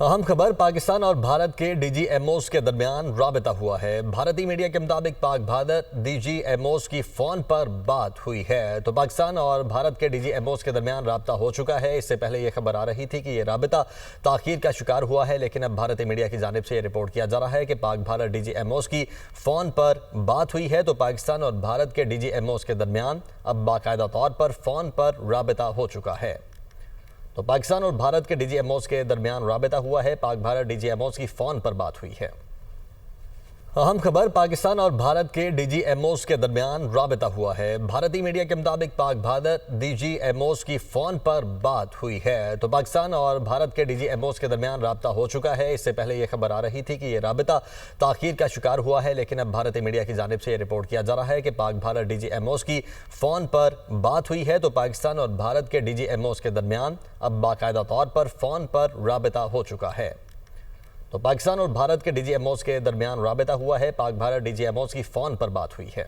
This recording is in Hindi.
अहम खबर पाकिस्तान और भारत के डीजीएमओस के दरमियान राबता हुआ है। भारतीय मीडिया के मुताबिक पाक भारत डीजीएमओस की फोन पर बात हुई है। तो पाकिस्तान और भारत के डीजीएमओस के दरमियान राबता हो चुका है। इससे पहले यह खबर आ रही थी कि यह राबता ताखीर का शिकार हुआ है, लेकिन अब भारतीय मीडिया की जानिब से यह रिपोर्ट किया जा रहा है कि पाक भारत डीजीएमओस की फोन पर बात हुई है। तो पाकिस्तान और भारत के डीजीएमओस के दरमियान अब बाकायदा तौर पर फोन पर राबता हो चुका है। तो पाकिस्तान और भारत के डीजीएमओस के दरमियान राबता हुआ है। पाक भारत डीजीएमओस की फोन पर बात हुई है। अहम खबर पाकिस्तान और भारत के डीजीएमओस के दरमियान राबता हुआ है। भारतीय मीडिया के मुताबिक पाक भारत डीजीएमओस की फोन पर बात हुई है। तो पाकिस्तान और भारत के डीजीएमओस के दरमियान राबता हो चुका है। इससे पहले यह खबर आ रही थी कि यह राबता ताखीर का शिकार हुआ है, लेकिन अब भारतीय मीडिया की जानिब से यह रिपोर्ट किया जा रहा है कि पाक भारत डीजीएमओस की फोन पर बात हुई है। तो पाकिस्तान और भारत के डीजीएमओस के दरमियान अब बाकायदा तौर पर फोन पर राबता हो चुका है। तो पाकिस्तान और भारत के डीजीएमओस के दरमियान राबता हुआ है। पाक भारत डीजीएमओस की फोन पर बात हुई है।